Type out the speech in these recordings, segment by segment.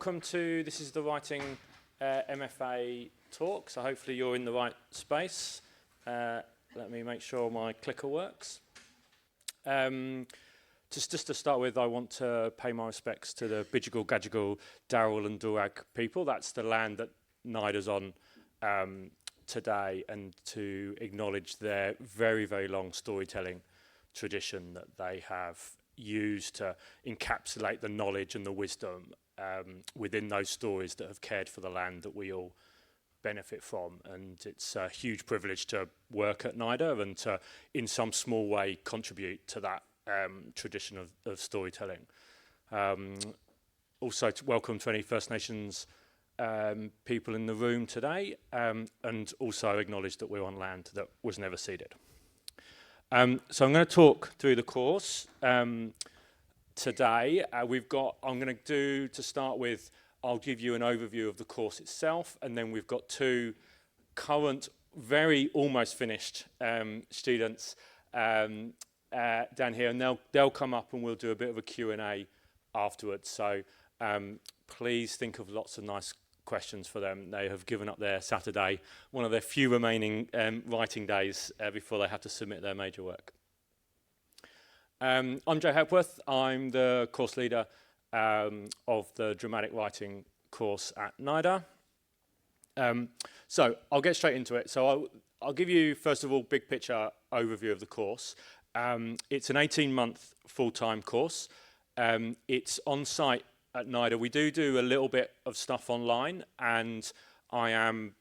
Welcome to, this is the writing MFA talk, so hopefully you're in the right space. Let me make sure my clicker works. Just to start with, I want to pay my respects to the Bidjigal, Gadjigal, Darrell and Durag people. That's the land that NIDA's on today, and to acknowledge their very, very long storytelling tradition that they have used to encapsulate the knowledge and the wisdom within those stories that have cared for the land that we all benefit from. And it's a huge privilege to work at NIDA and to, in some small way, contribute to that tradition of storytelling. Also, welcome to any First Nations people in the room today, and also acknowledge that we're on land that was never ceded. So I'm going to talk through the course today. I'm going to do, to start with, I'll give you an overview of the course itself, and then we've got two current, very almost finished students down here, and they'll come up and we'll do a bit of a Q&A afterwards. So please think of lots of nice questions for them. They have given up their Saturday, one of their few remaining writing days before they have to submit their major work. I'm Joe Hepworth. I'm the course leader of the dramatic writing course at NIDA. So I'll get straight into it. So I'll give you, first of all, big picture overview of the course. It's an 18-month full-time course. It's on site at NIDA. We do a little bit of stuff online, and I am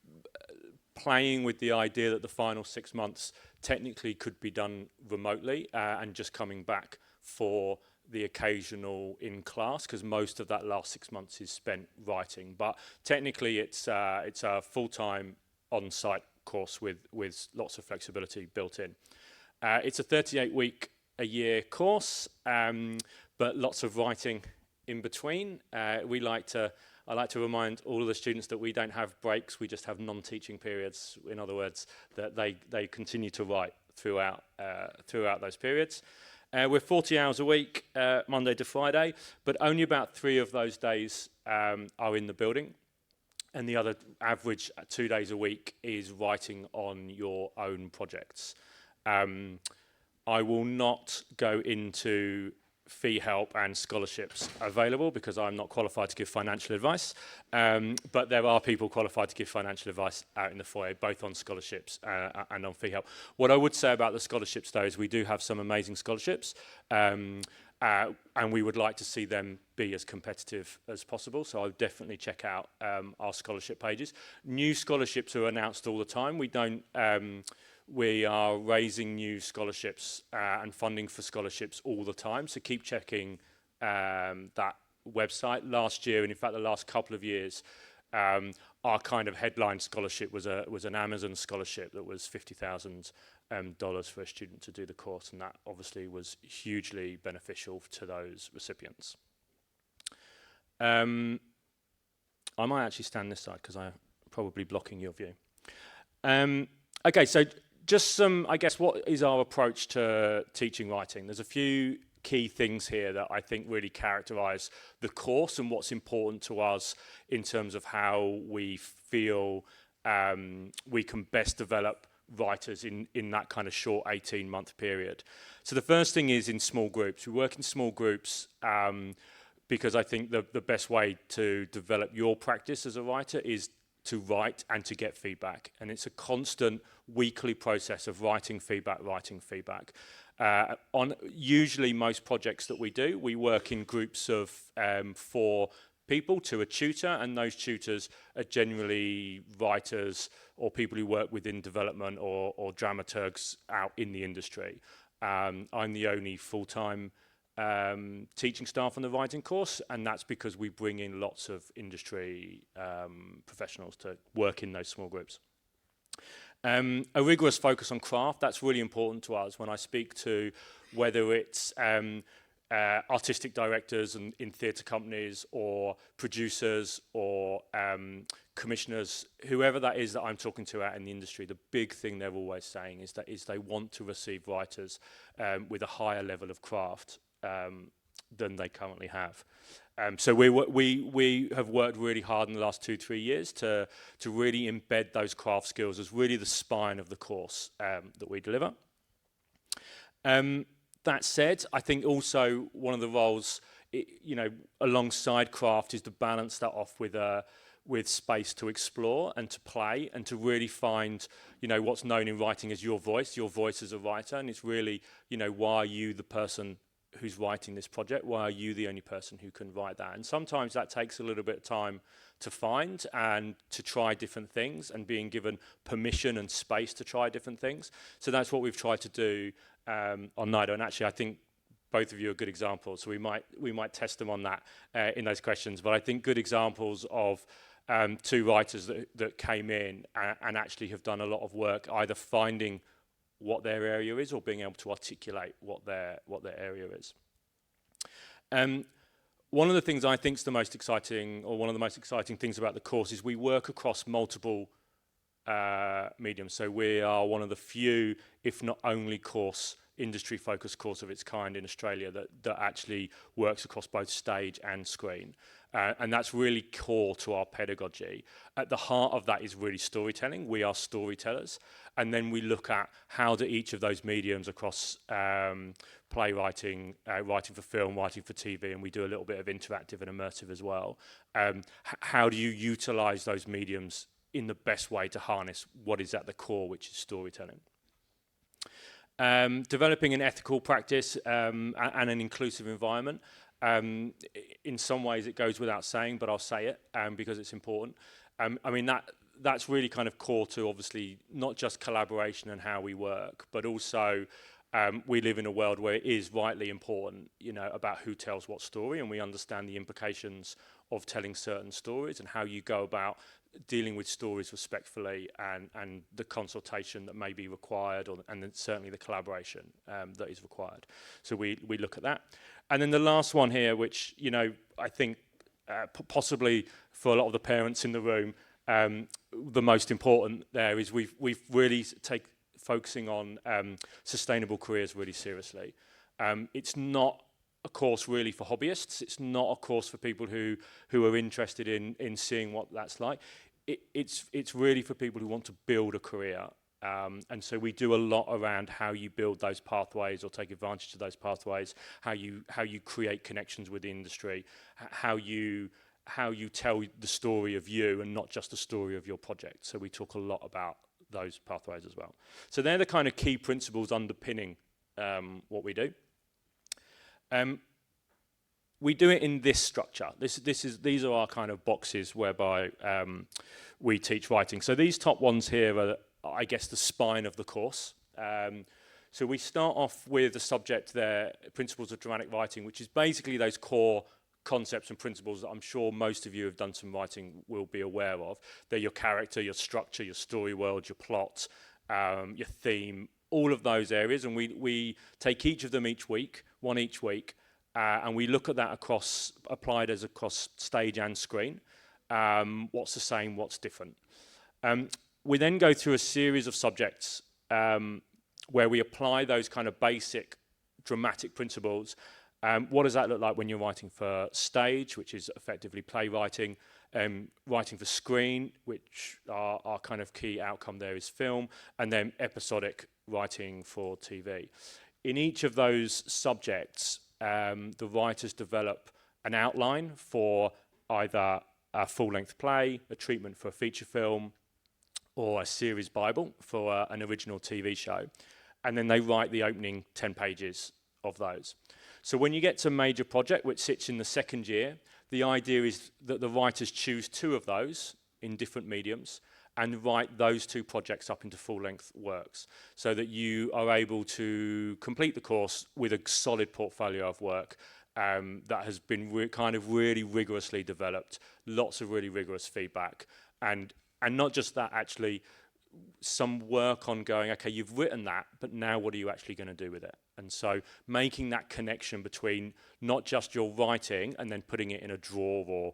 playing with the idea that the final 6 months technically could be done remotely and just coming back for the occasional in class, because most of that last 6 months is spent writing. But technically it's a full-time on-site course with lots of flexibility built in. It's a 38-week-a-year course, but lots of writing in between. I like to remind all of the students that we don't have breaks, we just have non-teaching periods. In other words, that they continue to write throughout those periods. We're 40 hours a week, Monday to Friday, but only about 3 of those days are in the building, and the other average 2 days a week is writing on your own projects. I will not go into fee help and scholarships available because I'm not qualified to give financial advice, but there are people qualified to give financial advice out in the foyer, both on scholarships and on fee help. What I would say about the scholarships, though, is we do have some amazing scholarships, and we would like to see them be as competitive as possible, so I'll definitely check out our scholarship pages. New scholarships are announced all the time. We are raising new scholarships and funding for scholarships all the time, so keep checking that website. Last year, and in fact the last couple of years, our kind of headline scholarship was an Amazon scholarship that was $50,000 for a student to do the course, and that obviously was hugely beneficial to those recipients. I might actually stand this side because I'm probably blocking your view. Okay, so just some, I guess, what is our approach to teaching writing? There's a few key things here that I think really characterize the course and what's important to us in terms of how we feel we can best develop writers in that kind of short 18-month period. So the first thing is in small groups. We work in small groups because I think the best way to develop your practice as a writer is to write and to get feedback, and it's a constant weekly process of writing feedback. On usually most projects that we do, we work in groups of 4 people to a tutor, and those tutors are generally writers or people who work within development or dramaturgs out in the industry. I'm the only full-time teaching staff on the writing course, and that's because we bring in lots of industry professionals to work in those small groups. A rigorous focus on craft, that's really important to us. When I speak to whether it's artistic directors in theatre companies or producers or commissioners, whoever that is that I'm talking to out in the industry, the big thing they're always saying is they want to receive writers with a higher level of craft than they currently have. So we have worked really hard in the last 2-3 years to really embed those craft skills as really the spine of the course that we deliver. That said, I think also one of the roles, alongside craft, is to balance that off with space to explore and to play and to really find, what's known in writing as your voice as a writer. And it's really, why are you the person who's writing this project? Why are you the only person who can write that? And sometimes that takes a little bit of time to find and to try different things and being given permission and space to try different things. So that's what we've tried to do on NIDA. And actually, I think both of you are good examples. So we might test them on that in those questions. But I think good examples of two writers that came in and actually have done a lot of work either finding what their area is or being able to articulate what their area is. One of the things I think is the most exciting, or one of the most exciting things about the course, is we work across multiple mediums. So we are one of the few, if not only, industry-focused course of its kind in Australia that actually works across both stage and screen. And that's really core to our pedagogy. At the heart of that is really storytelling. We are storytellers. And then we look at how do each of those mediums across playwriting, writing for film, writing for TV, and we do a little bit of interactive and immersive as well. How do you utilize those mediums in the best way to harness what is at the core, which is storytelling? Developing an ethical practice and an inclusive environment. In some ways it goes without saying, but I'll say it because it's important. I mean, that's really kind of core to, obviously, not just collaboration and how we work, but also we live in a world where it is rightly important, about who tells what story, and we understand the implications of telling certain stories and how you go about dealing with stories respectfully and the consultation that may be required, and then certainly the collaboration that is required. So we look at that. And then the last one here, which, I think possibly for a lot of the parents in the room, the most important there is we've really focusing on sustainable careers really seriously. It's not a course really for hobbyists. It's not a course for people who are interested in seeing what that's like. It's really for people who want to build a career. And so we do a lot around how you build those pathways or take advantage of those pathways, how you create connections with the industry, how you tell the story of you and not just the story of your project. So we talk a lot about those pathways as well. So they're the kind of key principles underpinning what we do. We do it in this structure. These are our kind of boxes whereby we teach writing. So these top ones here are, I guess, the spine of the course. So we start off with the subject there, Principles of Dramatic Writing, which is basically those core concepts and principles that I'm sure most of you have done some writing will be aware of. They're your character, your structure, your story world, your plot, your theme, all of those areas. And we take each of them one each week, and we look at that applied across stage and screen. What's the same, what's different? We then go through a series of subjects where we apply those kind of basic dramatic principles. What does that look like when you're writing for stage, which is effectively playwriting, writing for screen, which our kind of key outcome there is film, and then episodic writing for TV. In each of those subjects, the writers develop an outline for either a full-length play, a treatment for a feature film, or a series Bible for an original TV show. And then they write the opening 10 pages of those. So when you get to major project, which sits in the second year, the idea is that the writers choose 2 of those in different mediums and write those 2 projects up into full-length works so that you are able to complete the course with a solid portfolio of work that has been kind of really rigorously developed, lots of really rigorous feedback, and not just that, actually, some work on going, okay, you've written that, but now what are you actually going to do with it? And so making that connection between not just your writing and then putting it in a drawer or,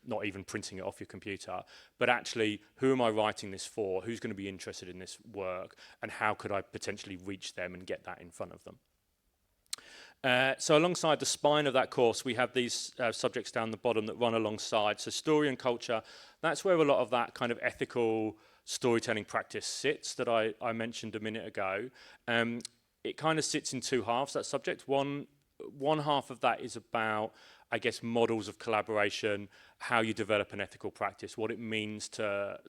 not even printing it off your computer, but actually, who am I writing this for? Who's going to be interested in this work? And how could I potentially reach them and get that in front of them? So alongside the spine of that course, we have these subjects down the bottom that run alongside. So story and culture, that's where a lot of that kind of ethical storytelling practice sits that I mentioned a minute ago. It kind of sits in two halves, that subject. One half of that is about, I guess, models of collaboration, how you develop an ethical practice, what it means to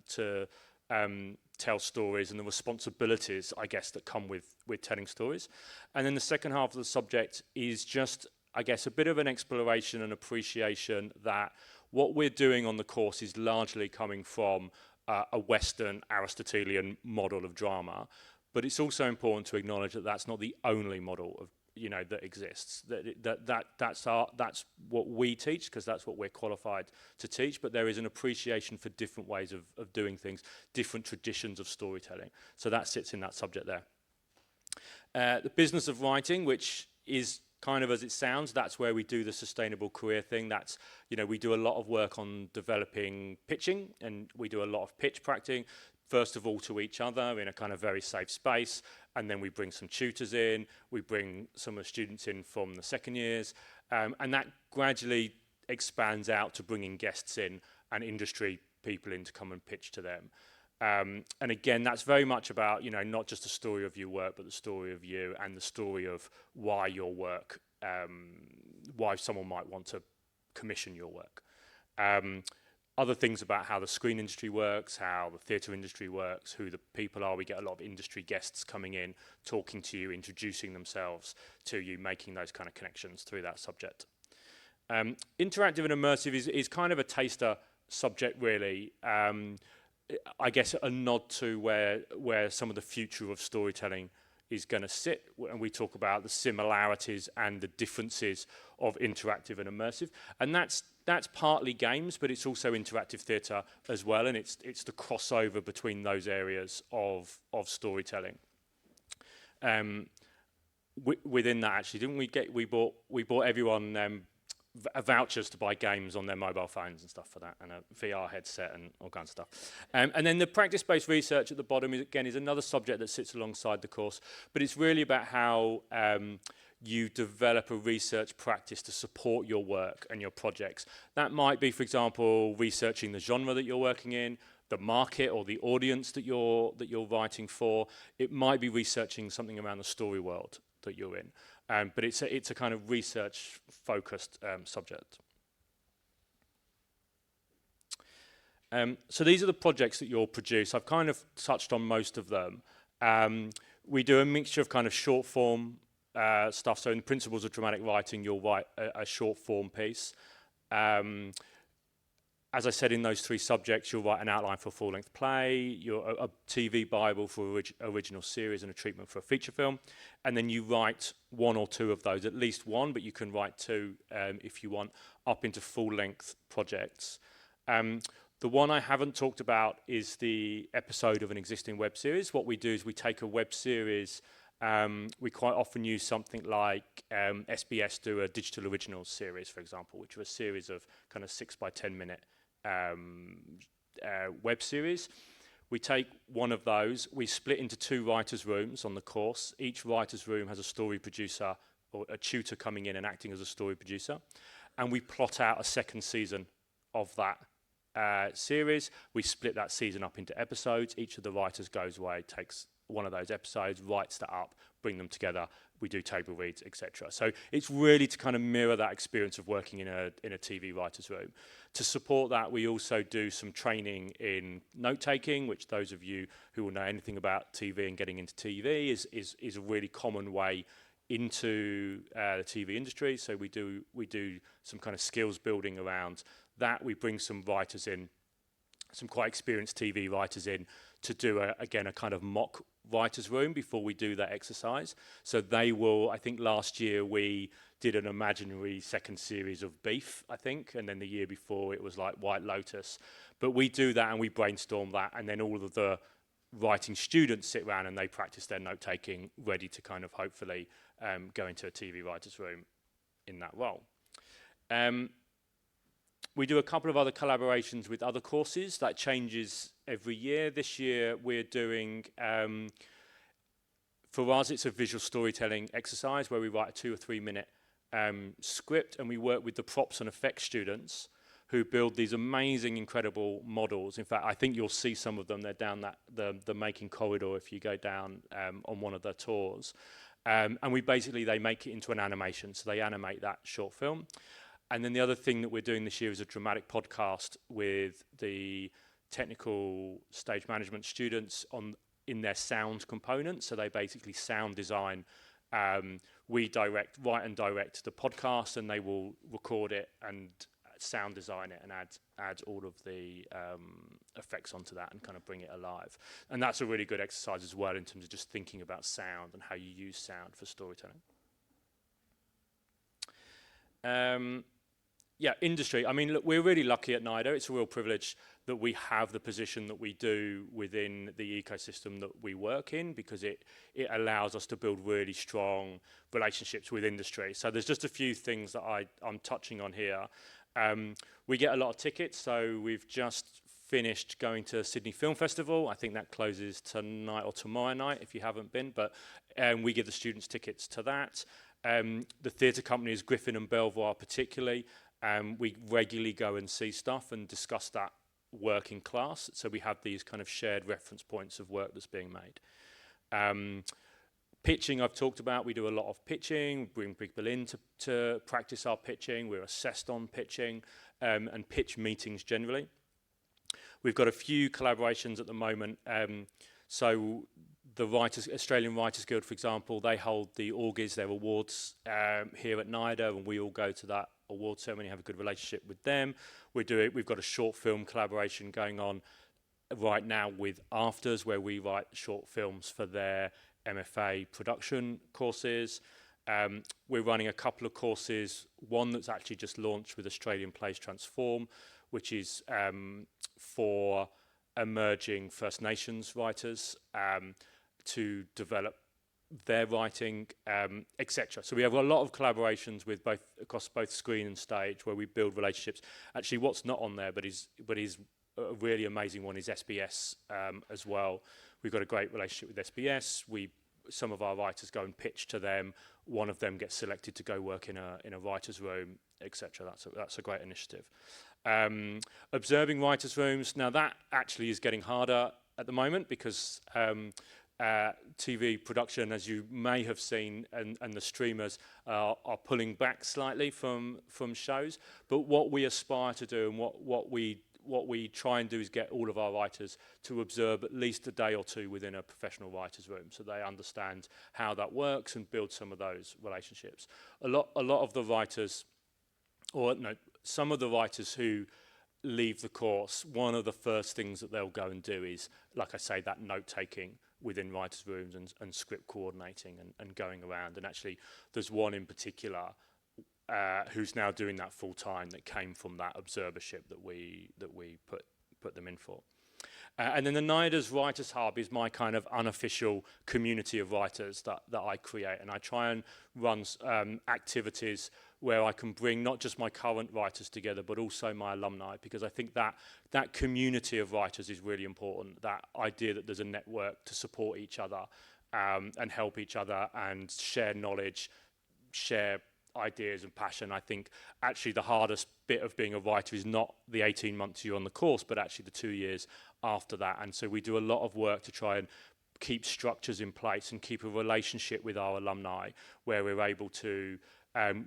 tell stories and the responsibilities, I guess, that come with telling stories. And then the second half of the subject is just, I guess, a bit of an exploration and appreciation that what we're doing on the course is largely coming from a Western Aristotelian model of drama, but it's also important to acknowledge that that's not the only model of that exists. That's what we teach, because that's what we're qualified to teach, but there is an appreciation for different ways of doing things, different traditions of storytelling. So that sits in that subject there. The business of writing, which is kind of as it sounds, that's where we do the sustainable career thing. That's, we do a lot of work on developing pitching, and we do a lot of pitch practicing, first of all to each other in a kind of very safe space, and then we bring some tutors in, we bring some of the students in from the second years, and that gradually expands out to bringing guests in and industry people in to come and pitch to them. And again, that's very much about, not just the story of your work, but the story of you and the story of why your work, why someone might want to commission your work. Other things about how the screen industry works, how the theatre industry works, who the people are. We get a lot of industry guests coming in, talking to you, introducing themselves to you, making those kind of connections through that subject. Interactive and immersive is kind of a taster subject, really. I guess a nod to where some of the future of storytelling is going to sit, and we talk about the similarities and the differences of interactive and immersive, and that's partly games, but it's also interactive theatre as well, and it's the crossover between those areas of storytelling. Within that, actually, didn't we bought everyone vouchers to buy games on their mobile phones and stuff for that, and a VR headset and all kinds of stuff. And then the practice-based research at the bottom is another subject that sits alongside the course, but it's really about how you develop a research practice to support your work and your projects. That might be, for example, researching the genre that you're working in, the market or the audience that you're writing for. It might be researching something around the story world that you're in. But it's a kind of research-focused subject. So these are the projects that you'll produce. I've kind of touched on most of them. We do a mixture of kind of short-form stuff. So in Principles of Dramatic Writing, you'll write a short-form piece. As I said, in those three subjects, you'll write an outline for a full-length play, a TV Bible for original series, and a treatment for a feature film. And then you write one or two of those, at least one, but you can write two if you want, up into full-length projects. The one I haven't talked about is the episode of an existing web series. What we do is we take a web series. We quite often use something like SBS do a digital originals series, for example, which are a series of kind of 6 by 10 minute web series. We take one of those, we split into two writers' rooms on the course. Each writer's room has a story producer or a tutor coming in and acting as a story producer. And we plot out a second season of that series. We split that season up into episodes. Each of the writers goes away, takes one of those episodes, writes that up, bring them together. We do table reads, etc. So it's really to kind of mirror that experience of working in a TV writer's room. To support that, we also do some training in note-taking, which those of you who will know anything about TV and getting into TV is a really common way into the TV industry. So we do some kind of skills building around that. We bring some writers in, some quite experienced TV writers in, to do again a kind of mock writer's room before we do that exercise. So they will, I think last year we did an imaginary second series of Beef, I think, and then the year before it was like White Lotus. But we do that and we brainstorm that, and then all of the writing students sit around and they practice their note-taking, ready to kind of hopefully go into a TV writer's room in that role. We do a couple of other collaborations with other courses. That changes every year. This year we're doing For us, it's a visual storytelling exercise where we write a 2 or 3 minute script, and we work with the props and effects students who build these amazing, incredible models. In fact, I think you'll see some of them. They're down the making corridor if you go down on one of the tours. And they make it into an animation, so they animate that short film. And then the other thing that we're doing this year is a dramatic podcast with the technical stage management students in their sound component. So they basically sound design. We write and direct the podcast, and they will record it and sound design it and add all of the effects onto that and kind of bring it alive. And that's a really good exercise as well in terms of just thinking about sound and how you use sound for storytelling. Yeah, industry. I mean, look, we're really lucky at NIDA. It's a real privilege that we have the position that we do within the ecosystem that we work in, because it allows us to build really strong relationships with industry. So there's just a few things that I'm touching on here. We get a lot of tickets, so we've just finished going to Sydney Film Festival. I think that closes tonight or tomorrow night if you haven't been, but we give the students tickets to that. The theatre companies, Griffin and Belvoir particularly, we regularly go and see stuff and discuss that work in class, so we have these kind of shared reference points of work that's being made. Pitching I've talked about. We do a lot of pitching, bring people in to practice our pitching. We're assessed on pitching and pitch meetings generally. We've got a few collaborations at the moment. So the Australian Writers Guild, for example, they hold the Augurs, their awards here at NIDA, and we all go to that award ceremony, have a good relationship with them. We've got a short film collaboration going on right now with Afters, where we write short films for their MFA production courses. We're running a couple of courses, one that's actually just launched with Australian Plays Transform, which is for emerging First Nations writers to develop their writing, etc. So we have a lot of collaborations with across both screen and stage, where we build relationships. Actually, what's not on there, but is a really amazing one, is SBS as well. We've got a great relationship with SBS. Some of our writers go and pitch to them. One of them gets selected to go work in a writer's room, etc. That's a great initiative. Observing writers' rooms. Now that actually is getting harder at the moment, because TV production, as you may have seen, and the streamers are pulling back slightly from shows. But what we aspire to do, and what we try and do, is get all of our writers to observe at least a day or two within a professional writer's room, so they understand how that works and build some of those relationships. A lot of the writers, some of the writers who leave the course, one of the first things that they'll go and do is, like I say, that note-taking within writers' rooms and script coordinating and going around. And actually, there's one in particular who's now doing that full time, that came from that observership that we put them in for. And then the NIDA's Writers Hub is my kind of unofficial community of writers that I create, and I try and run activities where I can bring not just my current writers together, but also my alumni, because I think that community of writers is really important. That idea that there's a network to support each other and help each other and share knowledge, share ideas and passion. I think actually the hardest bit of being a writer is not the 18 months you're on the course, but actually the 2 years after that. And so we do a lot of work to try and keep structures in place and keep a relationship with our alumni, where we're able to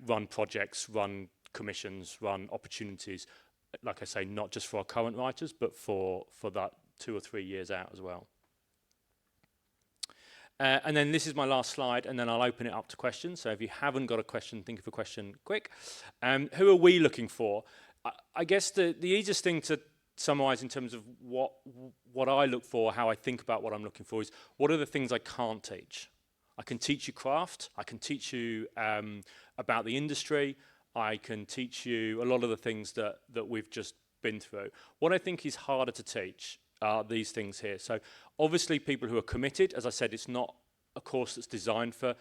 run projects, run commissions, run opportunities, like I say, not just for our current writers, but for that 2 or 3 years out as well. And then this is my last slide, and then I'll open it up to questions. So if you haven't got a question, think of a question quick. Who are we looking for? I guess the easiest thing to summarize in terms of what I look for, how I think about what I'm looking for, is what are the things I can't teach? I can teach you craft. I can teach you about the industry. I can teach you a lot of the things that we've just been through. What I think is harder to teach are these things here. So obviously people who are committed, as I said, it's not a course that's designed for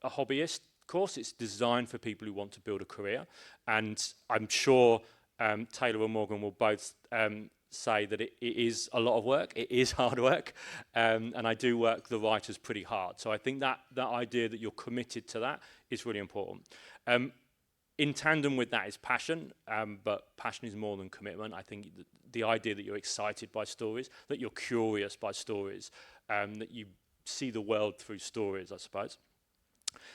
a hobbyist course. It's designed for people who want to build a career. And I'm sure Taylor and Morgan will both say that it is a lot of work. It is hard work, and I do work the writers pretty hard. So I think that idea that you're committed to that is really important. In tandem with that is passion, but passion is more than commitment. I think the idea that you're excited by stories, that you're curious by stories, that you see the world through stories, I suppose.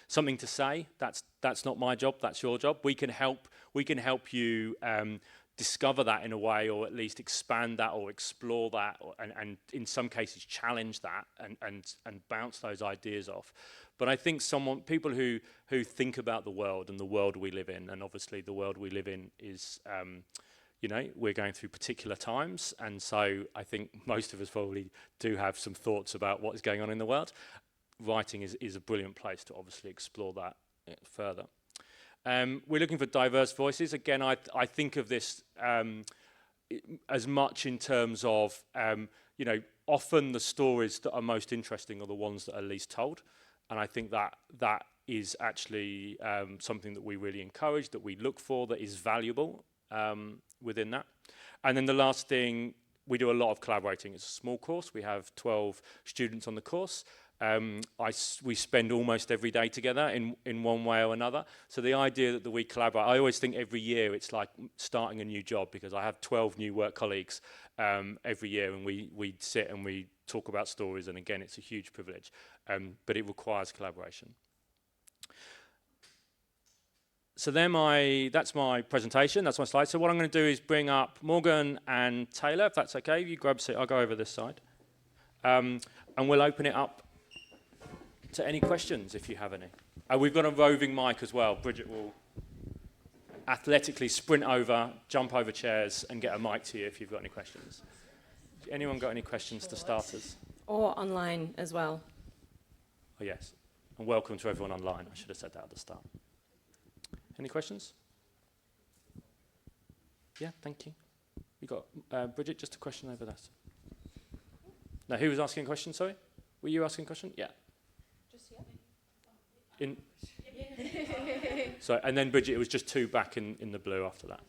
Something to say, that's not my job, that's your job. We can help you discover that in a way, or at least expand that or explore that, and in some cases challenge that and bounce those ideas off. But I think people who think about the world and the world we live in, and obviously the world we live in is, we're going through particular times, and so I think most of us probably do have some thoughts about what is going on in the world. Writing is a brilliant place to obviously explore that further. We're looking for diverse voices. Again, I think of this as much in terms of, often the stories that are most interesting are the ones that are least told. And I think that is actually something that we really encourage, that we look for, that is valuable within that. And then the last thing, we do a lot of collaborating. It's a small course. We have 12 students on the course. We spend almost every day together in one way or another. So the idea that we collaborate, I always think every year it's like starting a new job, because I have 12 new work colleagues every year, and we sit and we talk about stories, and again, it's a huge privilege, but it requires collaboration. So that's my presentation, that's my slide. So what I'm going to do is bring up Morgan and Taylor, if that's okay. You grab a seat, I'll go over this side. And we'll open it up to any questions, if you have any. We've got a roving mic as well. Bridget will athletically sprint over, jump over chairs, and get a mic to you if you've got any questions. Anyone got any questions to starters? Or online as well. Oh, yes. And welcome to everyone online. I should have said that at the start. Any questions? Yeah, thank you. We got Bridget, just a question over there. No, who was asking a question, sorry? Were you asking a question? Yeah. Just here. So, and then Bridget, it was just two back in the blue after that.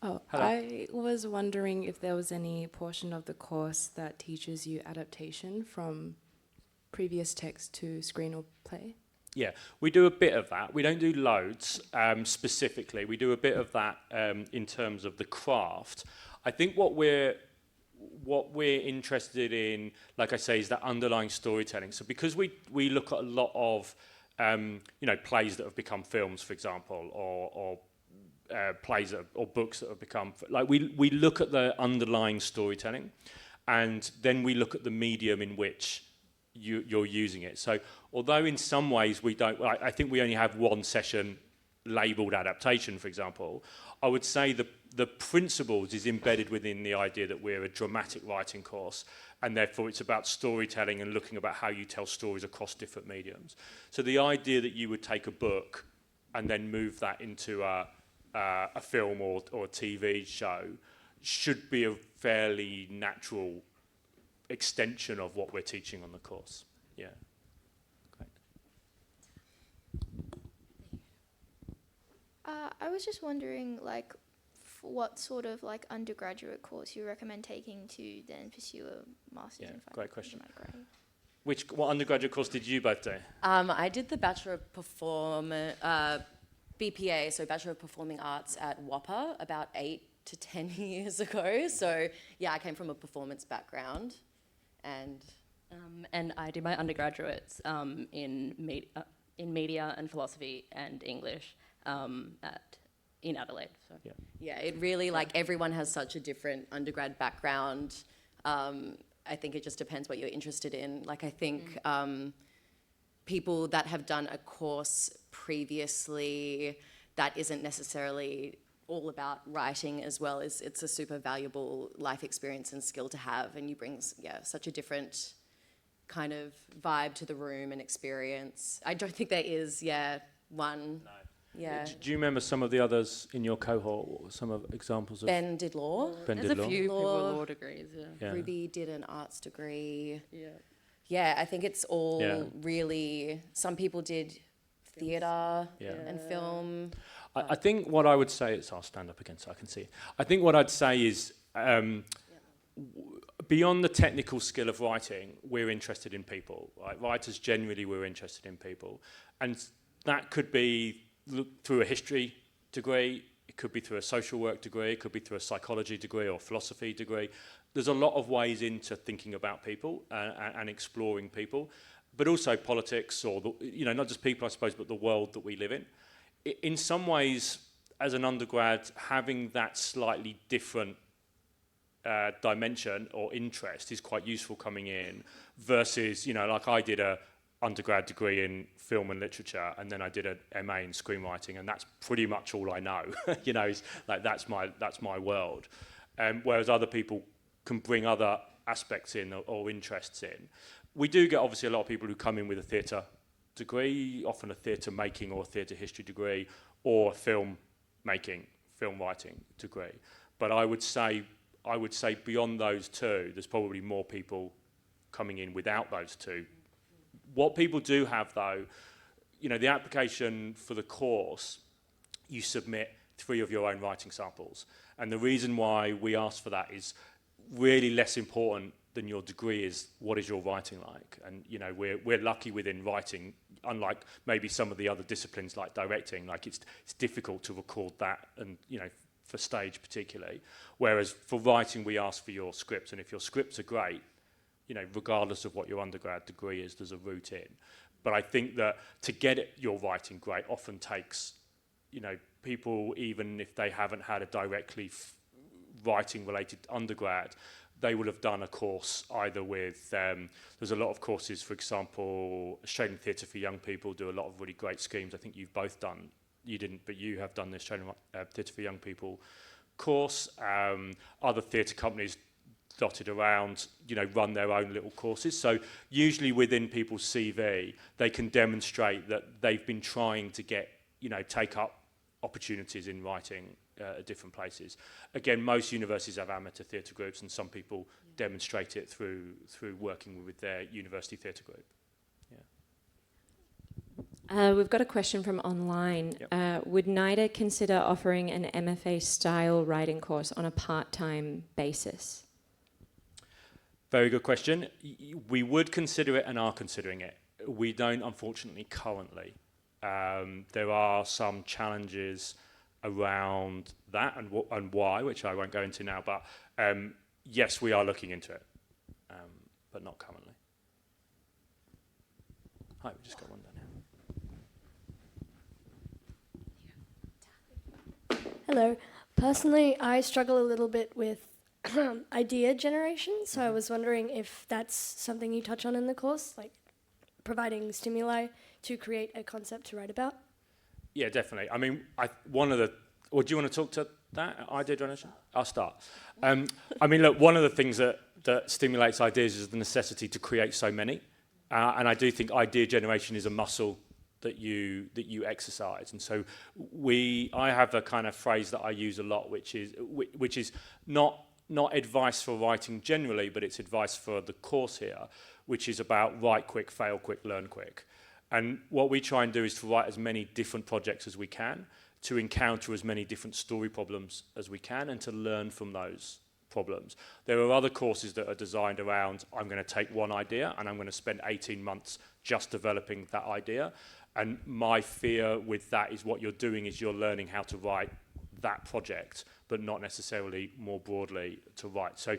Oh, hello. I was wondering if there was any portion of the course that teaches you adaptation from previous text to screen or play. Yeah, we do a bit of that. We don't do loads specifically. We do a bit of that in terms of the craft. I think what we're interested in, like I say, is that underlying storytelling. So because we look at a lot of plays that have become films, for example, or plays or books that have become, like we look at the underlying storytelling, and then we look at the medium in which you're using it. So although in some ways we don't, I think we only have one session labelled adaptation, for example, I would say the principles is embedded within the idea that we're a dramatic writing course, and therefore it's about storytelling and looking about how you tell stories across different mediums. So the idea that you would take a book and then move that into a film or a TV show should be a fairly natural extension of what we're teaching on the course. Yeah. Great. I was just wondering, like, what sort of like undergraduate course you recommend taking to then pursue a master's in great question. What undergraduate course did you both do? I did the Bachelor of BPA, so Bachelor of Performing Arts at WAPA about 8 to 10 years ago. So yeah, I came from a performance background, and I did my undergraduates in media and philosophy and English in Adelaide. So. Yeah, it really, like, everyone has such a different undergrad background. I think it just depends what you're interested in. Like, I think people that have done a course previously that isn't necessarily all about writing as well, it's a super valuable life experience and skill to have, and you bring such a different kind of vibe to the room and experience. I don't think there is one. No. Yeah. Do you remember some of the others in your cohort? Some of examples of Ben did law. There's a few people with law degrees. Yeah. Ruby did an arts degree. Yeah, I think it's all really. Some people did theatre and film. I think what I would say is, I'll stand up again so I can see. I think what I'd say is beyond the technical skill of writing, we're interested in people. Right? Writers generally, we're interested in people. And that could be through a history degree, it could be through a social work degree, it could be through a psychology degree or philosophy degree. There's a lot of ways into thinking about people and exploring people, but also politics or, not just people, I suppose, but the world that we live in. In some ways, as an undergrad, having that slightly different dimension or interest is quite useful coming in versus, like I did a undergrad degree in film and literature and then I did an MA in screenwriting and that's pretty much all I know. It's like that's my world. Whereas other people can bring other aspects in or interests in. We do get obviously a lot of people who come in with a theatre degree, often a theatre making or a theatre history degree or a film writing degree. But I would say beyond those two, there's probably more people coming in without those two. What people do have though, the application for the course, you submit 3 of your own writing samples. And the reason why we ask for that is really less important than your degree is what is your writing like. And we're lucky within writing, unlike maybe some of the other disciplines like directing, like it's difficult to record that and for stage particularly. Whereas for writing we ask for your scripts, and if your scripts are great, regardless of what your undergrad degree is, there's a route in. But I think that to get your writing great often takes, people, even if they haven't had a directly writing related undergrad, they will have done a course either with, there's a lot of courses, for example, Australian Theatre for Young People do a lot of really great schemes. I think you've both done, you didn't, but you have done the Australian Theatre for Young People course. Other theatre companies dotted around, run their own little courses. So usually within people's CV, they can demonstrate that they've been trying to get, take up opportunities in writing at different places. Again, most universities have amateur theatre groups, and some people demonstrate it through working with their university theatre group. We've got a question from online. Yep. Would NIDA consider offering an MFA style writing course on a part-time basis? Very good question. We would consider it and are considering it. We don't, unfortunately, currently. There are some challenges around that and why, which I won't go into now, but yes, we are looking into it, but not currently. Hi, we just got one down here. Hello. Personally, I struggle a little bit with idea generation, so I was wondering if that's something you touch on in the course, like providing stimuli to create a concept to write about. Yeah, definitely. I mean, do you want to talk to that, idea generation? I'll start. I mean, look, one of the things that stimulates ideas is the necessity to create so many. And I do think idea generation is a muscle that you exercise. And so I have a kind of phrase that I use a lot, which is not advice for writing generally, but it's advice for the course here, which is about write quick, fail quick, learn quick. And what we try and do is to write as many different projects as we can, to encounter as many different story problems as we can, and to learn from those problems. There are other courses that are designed around, I'm going to take one idea and I'm going to spend 18 months just developing that idea. And my fear with that is what you're doing is you're learning how to write that project, but not necessarily more broadly to write. So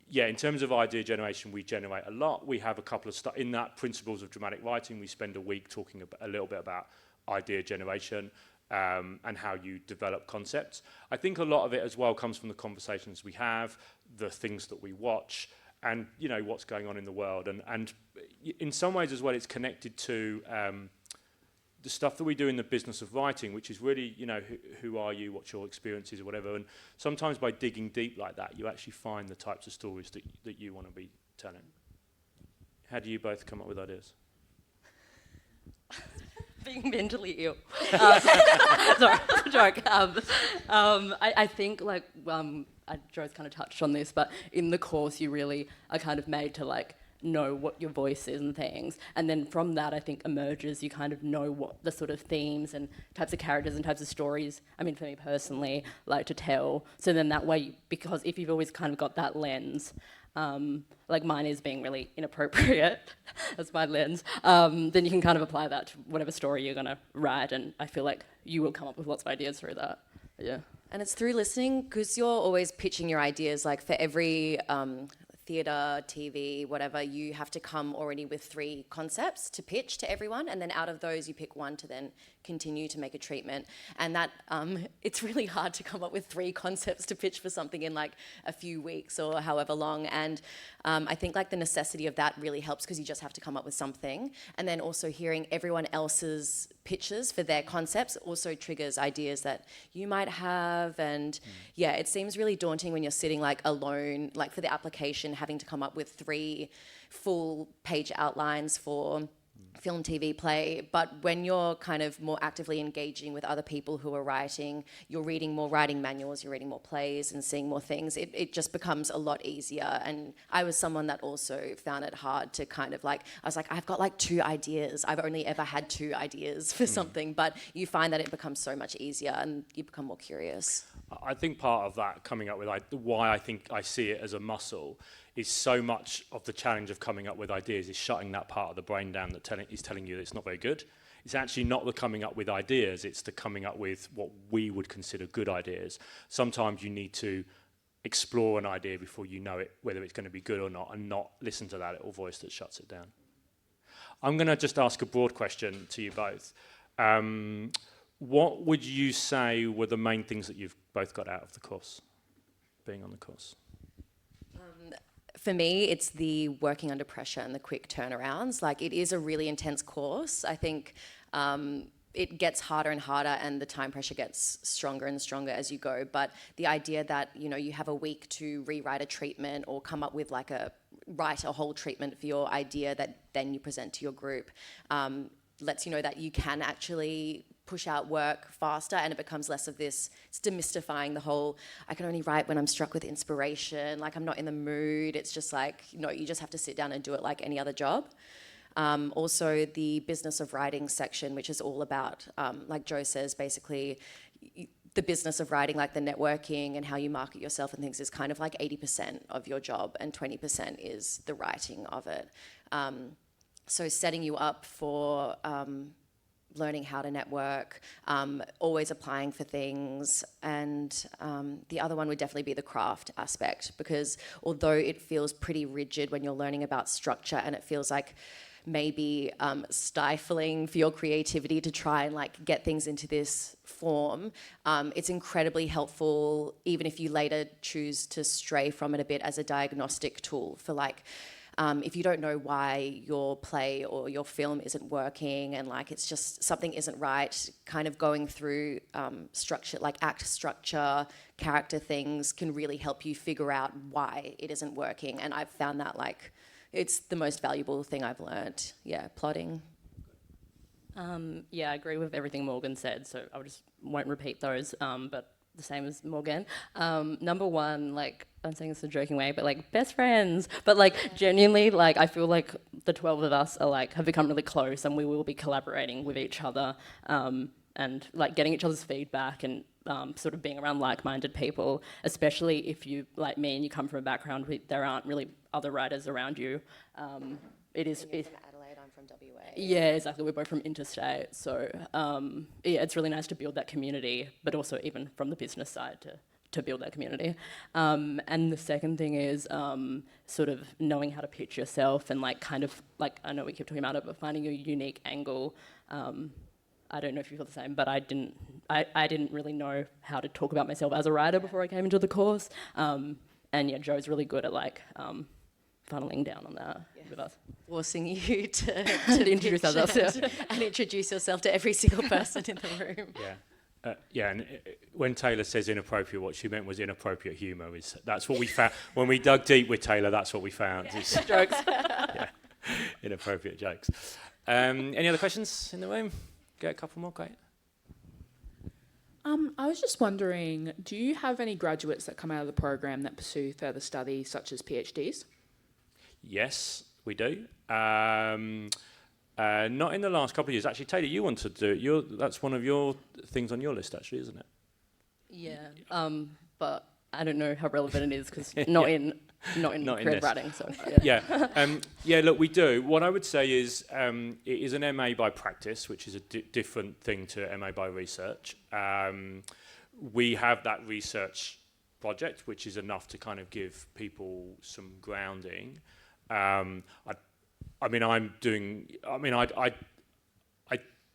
yeah, in terms of idea generation, we generate a lot. We have a couple of in that Principles of Dramatic Writing, we spend a week talking a little bit about idea generation and how you develop concepts. I think a lot of it as well comes from the conversations we have, the things that we watch, and what's going on in the world. And in some ways as well, it's connected to the stuff that we do in the business of writing, which is really, who are you, what's your experiences or whatever. And sometimes by digging deep like that, you actually find the types of stories that you want to be telling. How do you both come up with ideas? Being mentally ill. Sorry, joke. I think Joe's kind of touched on this, but in the course you really are kind of made to know what your voice is and things. And then from that, I think emerges, you kind of know what the sort of themes and types of characters and types of stories, I mean, for me personally, like to tell. So then that way, because if you've always kind of got that lens, like mine is being really inappropriate, that's my lens, then you can kind of apply that to whatever story you're gonna write, and I feel like you will come up with lots of ideas through that. Yeah. And it's through listening, because you're always pitching your ideas. Like for every theatre, TV, whatever, you have to come already with 3 concepts to pitch to everyone, and then out of those you pick one to then continue to make a treatment. And that it's really hard to come up with 3 concepts to pitch for something in like a few weeks or however long. And I think like the necessity of that really helps, because you just have to come up with something. And then also hearing everyone else's pitches for their concepts also triggers ideas that you might have. And yeah, it seems really daunting when you're sitting like alone, like for the application, having to come up with 3 full page outlines for film, TV, play. But when you're kind of more actively engaging with other people who are writing, you're reading more writing manuals, you're reading more plays and seeing more things, it just becomes a lot easier. And I was someone that also found it hard to kind of like, I was like, I've got like 2 ideas. I've only ever had 2 ideas for something, but you find that it becomes so much easier and you become more curious. I think part of that coming up with why I think I see it as a muscle is so much of the challenge of coming up with ideas is shutting that part of the brain down that is telling you that it's not very good. It's actually not the coming up with ideas, it's the coming up with what we would consider good ideas. Sometimes you need to explore an idea before you know it, whether it's going to be good or not, and not listen to that little voice that shuts it down. I'm going to just ask a broad question to you both. What would you say were the main things that you've both got out of the course, being on the course? For me, it's the working under pressure and the quick turnarounds. Like, it is a really intense course. I think it gets harder and harder, and the time pressure gets stronger and stronger as you go. But the idea that, you know, you have a week to rewrite a treatment or come up with like write a whole treatment for your idea that then you present to your group, lets you know that you can actually push out work faster, and it becomes less of this, it's demystifying the whole, I can only write when I'm struck with inspiration, like I'm not in the mood. It's just like, no, you just have to sit down and do it like any other job. Also the business of writing section, which is all about, like Joe says, basically the business of writing, like the networking and how you market yourself and things, is kind of like 80% of your job, and 20% is the writing of it. So setting you up for learning how to network, always applying for things, and the other one would definitely be the craft aspect, because although it feels pretty rigid when you're learning about structure, and it feels like maybe stifling for your creativity to try and like get things into this form, it's incredibly helpful, even if you later choose to stray from it a bit, as a diagnostic tool for like, if you don't know why your play or your film isn't working, and like it's just something isn't right, kind of going through structure, like act structure, character things, can really help you figure out why it isn't working. And I've found that like it's the most valuable thing I've learnt. Yeah, plotting. Yeah, I agree with everything Morgan said, so I just won't repeat those, but the same as Morgan. Number one, like, I'm saying this in a joking way, but like best friends. But like genuinely, like I feel like the 12 of us are like have become really close, and we will be collaborating with each other, and like getting each other's feedback, and sort of being around like-minded people, especially if you, like me, and you come from a background where there aren't really other writers around you. It is. You're from Adelaide, I'm from WA. Yeah, exactly. We're both from interstate, so yeah, it's really nice to build that community, but also even from the business side to build that community. And the second thing is sort of knowing how to pitch yourself, and like kind of like, I know we keep talking about it, but finding a unique angle. I don't know if you feel the same, but I didn't really know how to talk about myself as a writer before I came into the course. And yeah, Joe's really good at like funneling down on that with us. Forcing you to introduce ourselves, and introduce yourself to every single person in the room. Yeah. Yeah, and when Taylor says inappropriate, what she meant was inappropriate humour. That's what we found when we dug deep with Taylor. That's what we found. Yeah. Jokes. Yeah, inappropriate jokes. Any other questions in the room? Get a couple more, great. I was just wondering, do you have any graduates that come out of the program that pursue further study, such as PhDs? Yes. we do. Not in the last couple of years. Actually, Taylor, you want to do it. That's one of your things on your list, actually, isn't it? Yeah, but I don't know how relevant it is because not in creative this. writing. So Yeah. Look, we do. What I would say is it is an MA by practice, which is a different thing to MA by research. We have that research project, which is enough to kind of give people some grounding. I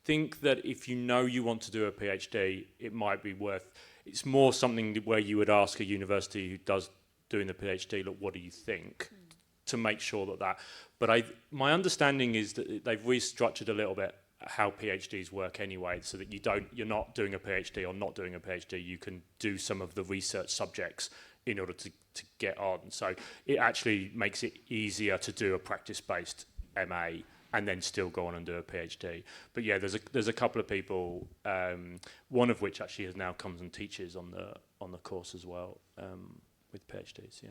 think that if you know you want to do a PhD, it might be worth. It's more something where you would ask a university who does doing the PhD, look, what do you think, to make sure that. But my understanding is that they've restructured a little bit how PhDs work anyway, so that you're not doing a PhD or not doing a PhD. You can do some of the research subjects in order to get on. So it actually makes it easier to do a practice-based MA and then still go on and do a PhD. But yeah, there's a couple of people, one of which actually has now comes and teaches on the course as well, with PhDs, yeah.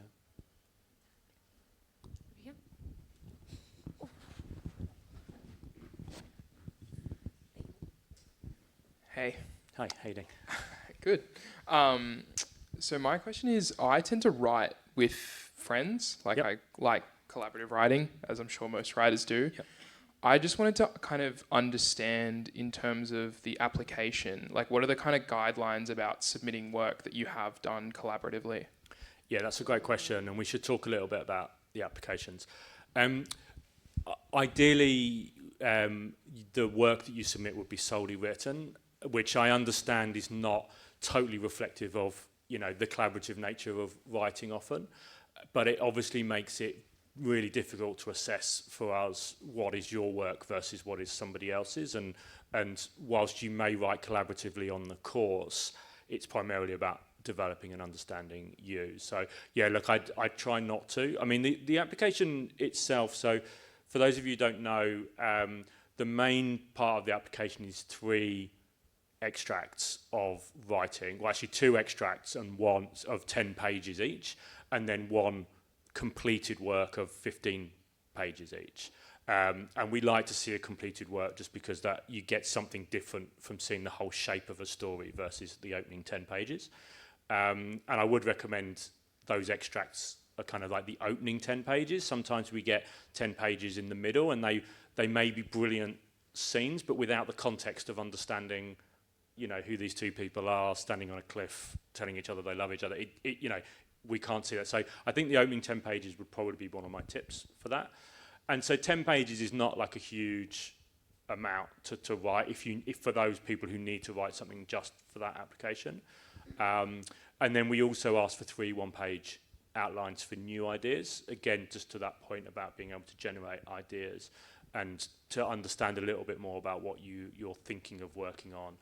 Hey. Hi, how you doing? Good. So my question is, I tend to write with friends, I like collaborative writing, as I'm sure most writers do. Yep. I just wanted to kind of understand in terms of the application, what are the kind of guidelines about submitting work that you have done collaboratively? Yeah, that's a great question, and we should talk a little bit about the applications. Ideally, the work that you submit would be solely written, which I understand is not totally reflective of, the collaborative nature of writing often, but it obviously makes it really difficult to assess for us what is your work versus what is somebody else's, and whilst you may write collaboratively on the course, it's primarily about developing and understanding you. So yeah, look, I try not to. I mean, the application itself, so for those of you who don't know, the main part of the application is 3 extracts of writing, well actually 2 extracts and one of 10 pages each, and then 1 completed work of 15 pages each. And we like to see a completed work just because that you get something different from seeing the whole shape of a story versus the opening 10 pages. And I would recommend those extracts are kind of like the opening 10 pages. Sometimes we get 10 pages in the middle, and they may be brilliant scenes, but without the context of understanding, who these 2 people are standing on a cliff telling each other they love each other. We can't see that. So I think the opening 10 pages would probably be one of my tips for that. And so 10 pages is not like a huge amount to write if for those people who need to write something just for that application. And then we also ask for 3 one-page outlines for new ideas. Again, just to that point about being able to generate ideas and to understand a little bit more about what you're thinking of working on,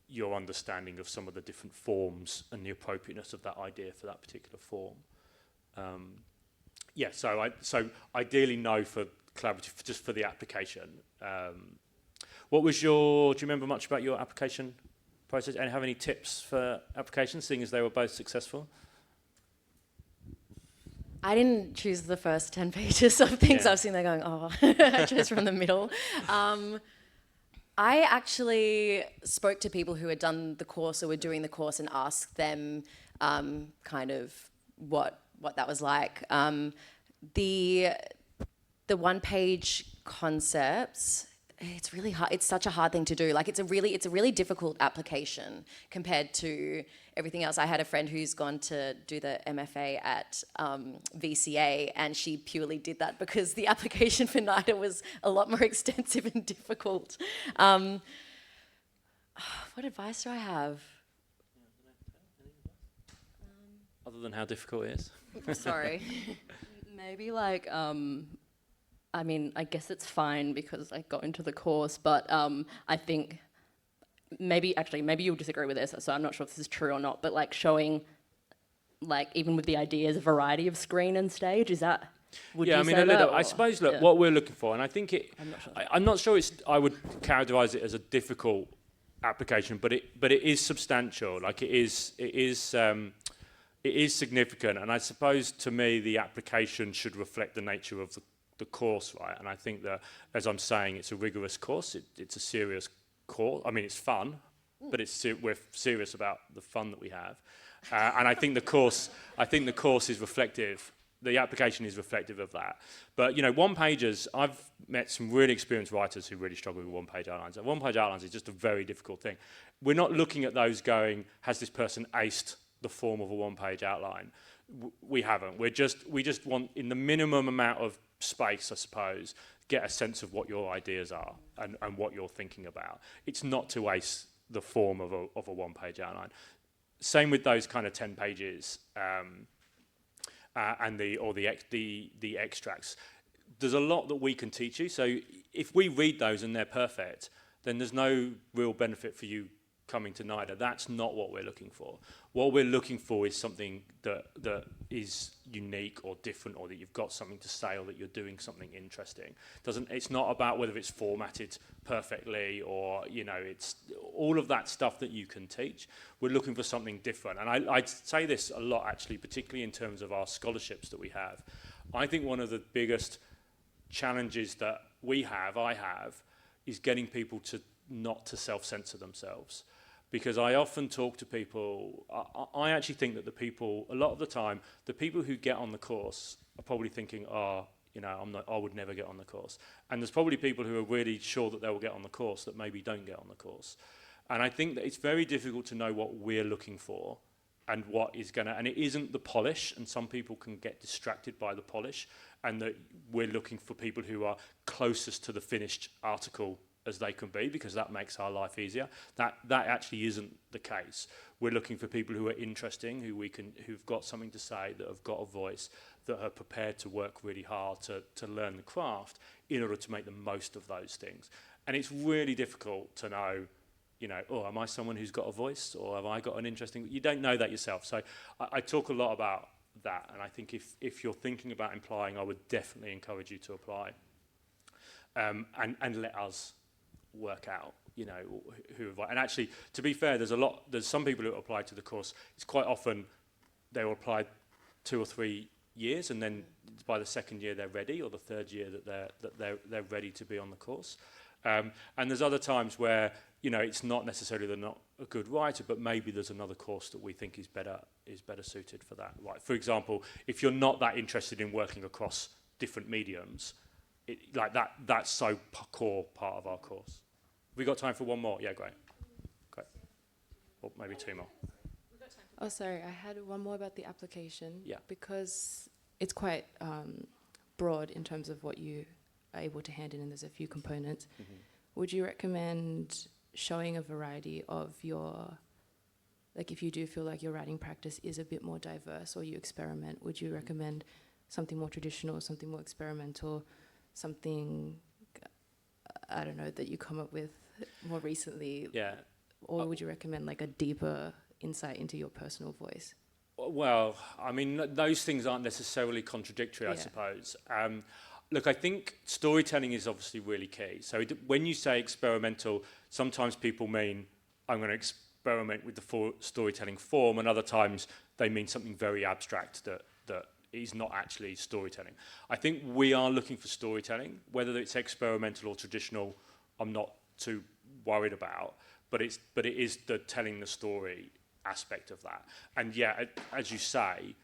your understanding of some of the different forms and the appropriateness of that idea for that particular form. So ideally no for collaborative, just for the application. Do you remember much about your application process, and have any tips for applications, seeing as they were both successful? I didn't choose the first 10 pages of things. I've seen there going, I chose from the middle. I actually spoke to people who had done the course or were doing the course and asked them kind of what that was like. The one-page concepts, it's really hard. It's such a hard thing to do. It's a really difficult application compared to everything else. I had a friend who's gone to do the MFA at VCA, and she purely did that because the application for NIDA was a lot more extensive and difficult. What advice do I have? Other than how difficult it is? Sorry. maybe I guess it's fine because I got into the course, but I think maybe you'll disagree with this, so I'm not sure if this is true or not, but showing, even with the ideas, a variety of screen and stage, is that, would you say that? I suppose, what we're looking for, and I think I'm not sure I would characterise it as a difficult application, but it is substantial, it is significant, and I suppose to me the application should reflect the nature of the course right. And I think that, as I'm saying, it's a rigorous course. It's a serious course. I mean, it's fun, but we're serious about the fun that we have. And I think the course is reflective. The application is reflective of that. But, one-pagers, I've met some really experienced writers who really struggle with one-page outlines. And one-page outlines is just a very difficult thing. We're not looking at those going, has this person aced the form of a one-page outline? We haven't. We just want, in the minimum amount of space, I suppose, get a sense of what your ideas are and what you're thinking about. It's not to ace the form of a one-page outline. Same with those kind of 10 pages. And the extracts. There's a lot that we can teach you. So if we read those and they're perfect, then there's no real benefit for you coming to NIDA. That's not what we're looking for. What we're looking for is something that is unique or different, or that you've got something to say, or that you're doing something interesting. It's not about whether it's formatted perfectly or, it's all of that stuff that you can teach. We're looking for something different. And I say this a lot, actually, particularly in terms of our scholarships that we have. I think one of the biggest challenges that I have, is getting people to not to self-censor themselves. Because I often talk to people, I actually think that a lot of the time, the people who get on the course are probably thinking, I would never get on the course. And there's probably people who are really sure that they will get on the course that maybe don't get on the course. And I think that it's very difficult to know what we're looking for and what is and it isn't the polish, and some people can get distracted by the polish, and that we're looking for people who are closest to the finished article as they can be, because that makes our life easier. That actually isn't the case. We're looking for people who are interesting, who've got something to say, that have got a voice, that are prepared to work really hard to learn the craft in order to make the most of those things. And it's really difficult to know, am I someone who's got a voice, or have I got an interesting... You don't know that yourself. So I talk a lot about that, and I think if you're thinking about applying, I would definitely encourage you to apply, and let us work out, who have... And actually, to be fair, there's some people who apply to the course. It's quite often they will apply 2 or 3 years, and then by the second year they're ready, or the third year that they're ready to be on the course. And there's other times where it's not necessarily they're not a good writer, but maybe there's another course that we think is better suited for that. Right. For example, if you're not that interested in working across different mediums, that's so core part of our course. Have we got time for one more? Yeah, great. Or maybe 2 more. Oh, sorry, I had one more about the application. Yeah. Because it's quite broad in terms of what you are able to hand in, and there's a few components. Mm-hmm. Would you recommend showing a variety of your, if you do feel like your writing practice is a bit more diverse, or you experiment, would you recommend something more traditional, something more experimental, something, I don't know, that you come up with more recently? Yeah. Or would you recommend a deeper insight into your personal voice? Well, I mean, those things aren't necessarily contradictory, I suppose. Look, I think storytelling is obviously really key. So when you say experimental, sometimes people mean I'm going to experiment with the storytelling form, and other times they mean something very abstract that is not actually storytelling. I think we are looking for storytelling. Whether it's experimental or traditional, I'm not too worried about, but it is the telling the story aspect of that. And yeah, as you say,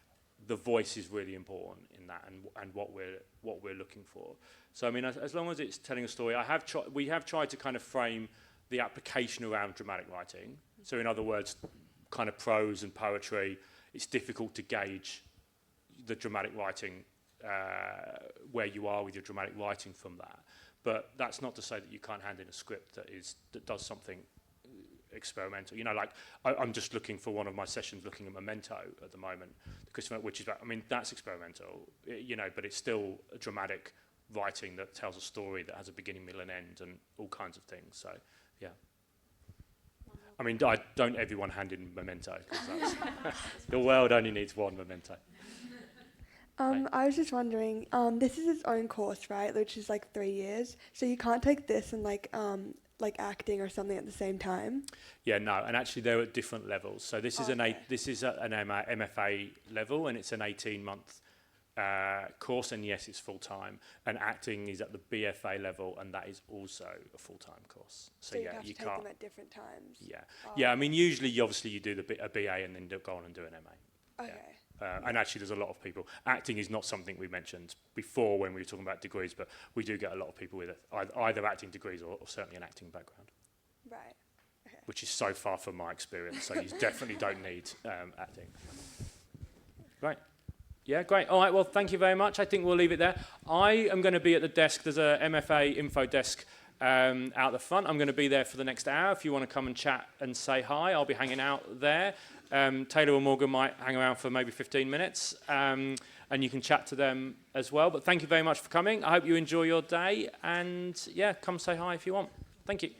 the voice is really important in that, and what we're looking for. So I mean, as long as it's telling a story, we have tried to kind of frame the application around dramatic writing. So in other words, kind of prose and poetry, it's difficult to gauge the dramatic writing, where you are with your dramatic writing from that. But that's not to say that you can't hand in a script that does something experimental. I'm just looking for one of my sessions looking at Memento at the moment, which is, that's experimental, but it's still a dramatic writing that tells a story that has a beginning, middle, and end, and all kinds of things. So, yeah. I mean, don't everyone hand in Memento, because the world only needs one Memento. I was just wondering, this is its own course, right? Which is 3 years. So you can't take this and acting or something at the same time. Yeah, no, and actually they're at different levels. So this is an MFA level, and it's an 18-month course, and yes, it's full-time. And acting is at the BFA level, and that is also a full-time course. So yeah, you have to you take can't. them at different times. Yeah, Oh, yeah. I mean, usually, obviously, you do a BA and then go on and do an MA. Okay. And actually, there's a lot of people. Acting is not something we mentioned before when we were talking about degrees, but we do get a lot of people with either acting degrees or certainly an acting background, Right. Okay. which is so far from my experience. So you definitely don't need acting. Right. Yeah, great. All right, well, thank you very much. I think we'll leave it there. I am going to be at the desk. There's a MFA info desk out the front. I'm going to be there for the next hour. If you want to come and chat and say hi, I'll be hanging out there. Taylor or Morgan might hang around for maybe 15 minutes, and you can chat to them as well. But thank you very much for coming. I hope you enjoy your day, and yeah, come say hi if you want. Thank you.